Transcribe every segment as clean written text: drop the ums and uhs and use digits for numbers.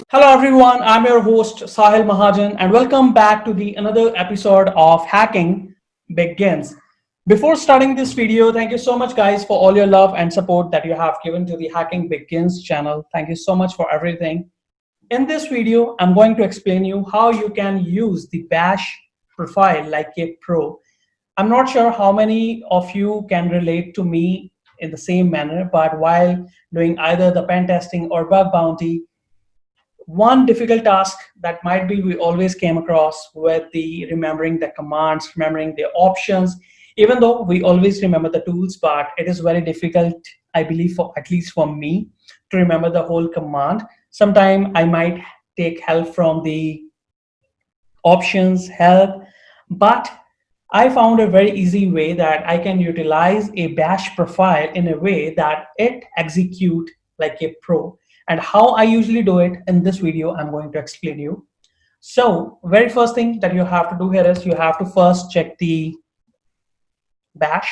Hello everyone, I'm your host Sahil Mahajan and welcome back to the another episode of Hacking Begins. Before starting this video, thank you so much guys for all your love and support that you have given to the Hacking Begins channel. Thank you so much for everything. In this video, I'm going to explain you how you can use the bash profile like a pro. I'm not sure how many of you can relate to me in the same manner, but while doing either the pen testing or bug bounty, one difficult task that might be we always came across with the remembering the commands, remembering the options, even though we always remember the tools, but it is very difficult, I believe, for at least for me to remember the whole command. Sometimes I might take help from the options help, but I found a very easy way that I can utilize a bash profile in a way that it execute like a pro. And how I usually do it in this video, I'm going to explain you. So very first thing that you have to do here is you have to first check the bash.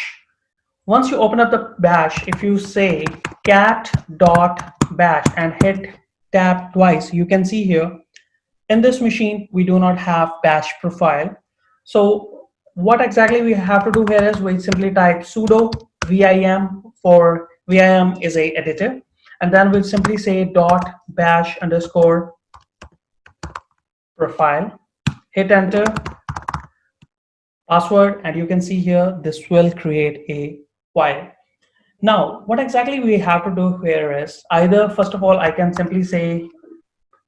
Once you open up the bash, if you say cat.bash and hit tab twice, you can see here in this machine, we do not have bash profile. So what exactly we have to do here is we simply type sudo vim for vim is a editor, and then we'll simply say dot bash underscore profile, hit enter, password, and you can see here this will create a file. Now what exactly we have to do here is either first of all I can simply say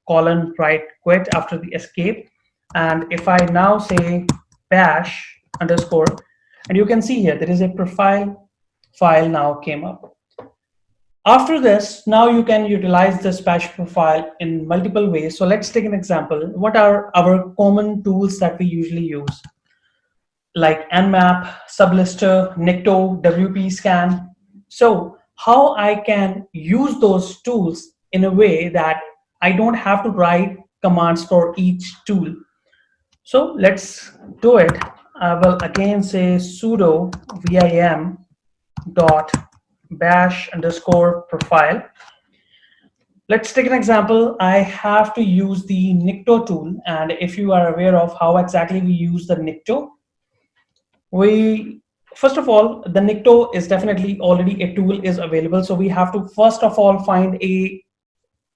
colon right quit after the escape, and if I now say bash underscore, and you can see here there is a profile file now came up. After this, now you can utilize this bash profile in multiple ways. So let's take an example. What are our common tools that we usually use? Like nmap, sublister, nicto, wp scan. So how I can use those tools in a way that I don't have to write commands for each tool. So let's do it. I will again say sudo vim dot bash underscore profile. Let's take an example. I have to use the nicto tool, and if you are aware of how exactly we use the nicto, we first of all, the nicto is definitely already a tool is available, so we have to first of all find a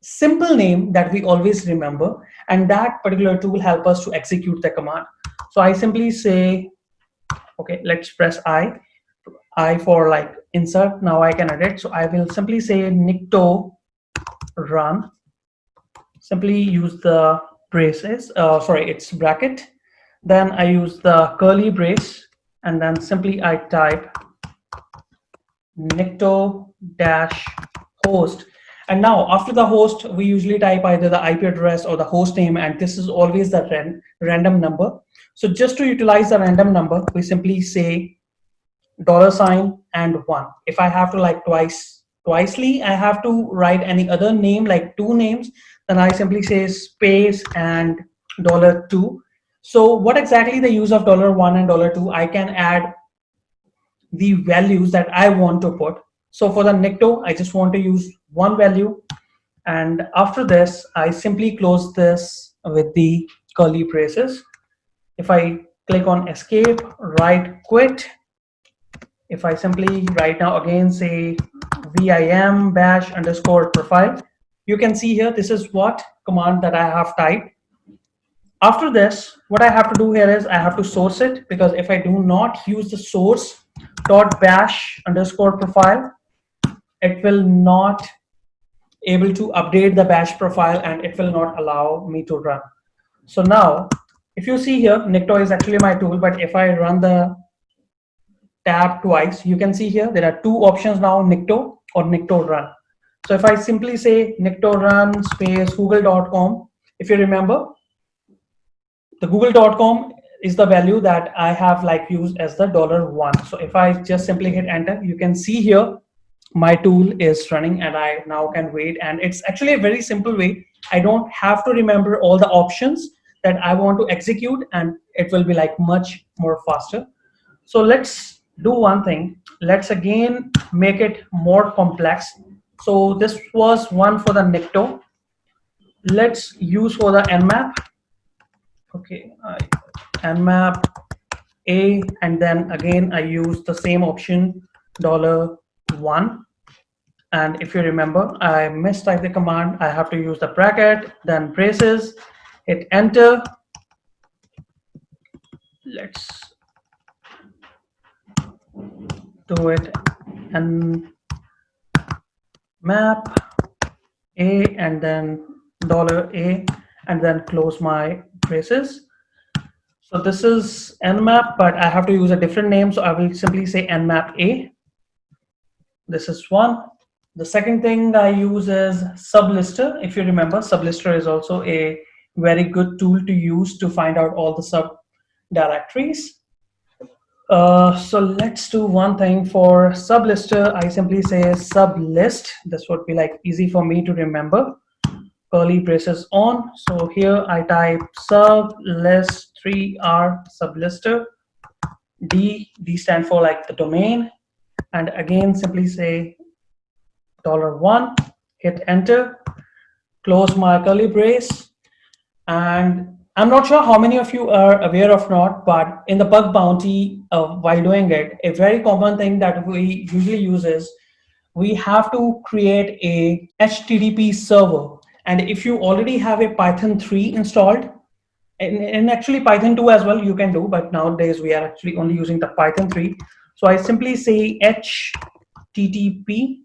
simple name that we always remember, and that particular tool help us to execute the command. So I simply say, okay, let's press I for like insert. Now I can edit, so I will simply say nicto run, simply use the braces, sorry, it's bracket, then I use the curly brace, and then simply I type nicto dash host. And now after the host, we usually type either the IP address or the host name, and this is always the random number. So just to utilize the random number, we simply say $sign and 1. If I have to like twicely, I have to write any other name like two names, then I simply say space and $2. So what exactly the use of $1 and $2? I can add the values that I want to put. So for the nicto, I just want to use one value, and after this I simply close this with the curly braces. If I click on escape, right quit, if I simply right now again say vim bash underscore profile, you can see here this is what command that I have typed. After this, what I have to do here is I have to source it, because if I do not use the source dot bash underscore profile, it will not able to update the bash profile and it will not allow me to run. So now if you see here, nicto is actually my tool, but if I run the tab twice, you can see here there are two options now, nicto or nicto run. So if I simply say nicto run space google.com, if you remember, the google.com is the value that I have like used as the $1. So if I just simply hit enter, you can see here my tool is running, and I now can wait. And it's actually a very simple way. I don't have to remember all the options that I want to execute, and it will be like much more faster. So let's do one thing. Let's again make it more complex. So this was one for the nicto. let's use for the nmap. Okay, nmap a, and then again I use the same option $1. And if you remember, I mistyped the command. I have to use the bracket, then braces, hit enter. Let's do it. And map a, and then $a, and then close my braces. So this is nmap, but I have to use a different name. So I will simply say nmap a. This is one. The second thing I use is sublister. If you remember, sublister is also a very good tool to use to find out all the sub directories. So let's do one thing for sublister. I simply say sublist. This would be like easy for me to remember. Curly braces on. So here I type sublist 3R sublister. D stand for like the domain. And again, simply say $1, hit enter, close my curly brace. And I'm not sure how many of you are aware of not, but in the bug bounty, while doing it, a very common thing that we usually use is we have to create a HTTP server. And if you already have a Python 3 installed, and actually Python 2 as well you can do, but nowadays we are actually only using the Python 3. So I simply say HTTP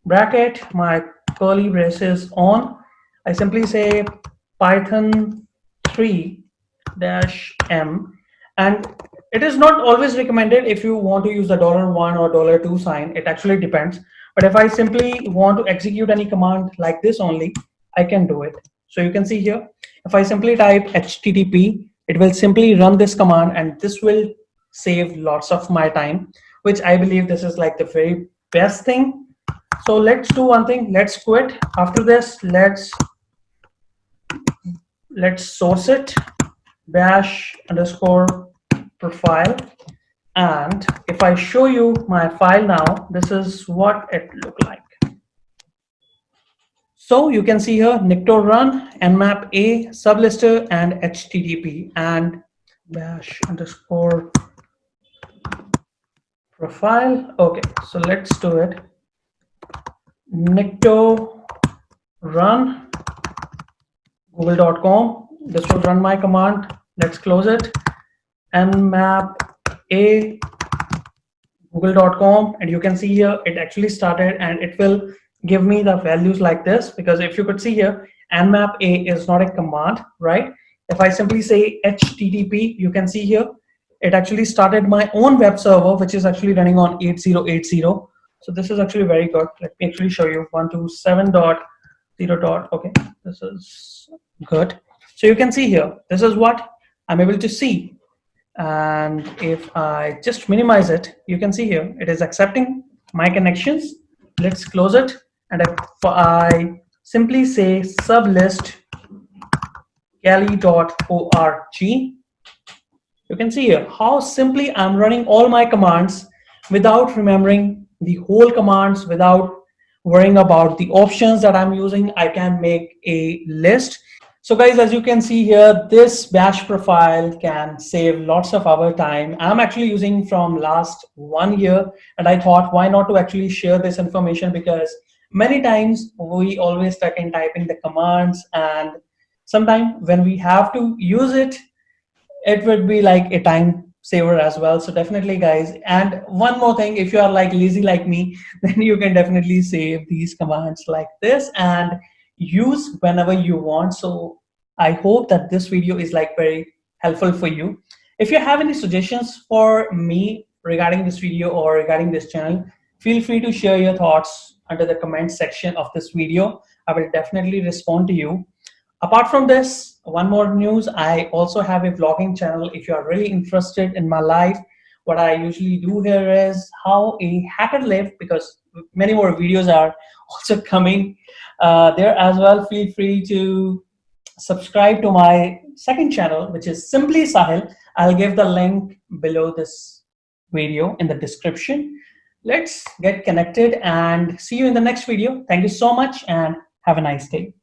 bracket, my curly braces on. I simply say Python 3 -m, and it is not always recommended if you want to use the $1 or $2 sign. It actually depends. But if I simply want to execute any command like this only, I can do it. So you can see here, if I simply type HTTP, it will simply run this command, and this will save lots of my time, which I believe this is like the very best thing. So let's do one thing. Let's quit. After this, let's source it, bash underscore profile. And if I show you my file now, this is what it looked like. So you can see here, nicto run, nmap a, sublister, and HTTP, and bash underscore profile. Okay, so let's do it. Nicto run google.com. This will run my command. Let's close it. Nmap a google.com, and you can see here it actually started, and it will give me the values like this, because if you could see here, nmap a is not a command, right? If I simply say HTTP, you can see here it actually started my own web server, which is actually running on 8080. So this is actually very good. Let me actually show you 127.0. Okay, this is good. So you can see here, this is what I'm able to see. And if I just minimize it, you can see here, it is accepting my connections. Let's close it. And if I simply say sublist galley.org, you can see here how simply I'm running all my commands without remembering the whole commands, without worrying about the options that I'm using. I can make a list. So guys, as you can see here, this bash profile can save lots of our time. I'm actually using from last 1 year, and I thought why not to actually share this information, because many times we always stuck in typing the commands, and sometimes when we have to use it, it would be like a time saver as well. So definitely guys, and one more thing, if you are like lazy like me, then you can definitely save these commands like this and use whenever you want. So I hope that this video is like very helpful for you. If you have any suggestions for me regarding this video or regarding this channel, feel free to share your thoughts under the comment section of this video. I will definitely respond to you. Apart from this, one more news, I also have a vlogging channel. If you are really interested in my life, what I usually do here is how a hacker live, because many more videos are also coming there as well. Feel free to subscribe to my second channel, which is SimplySahil. I'll give the link below this video in the description. Let's get connected and see you in the next video. Thank you so much and have a nice day.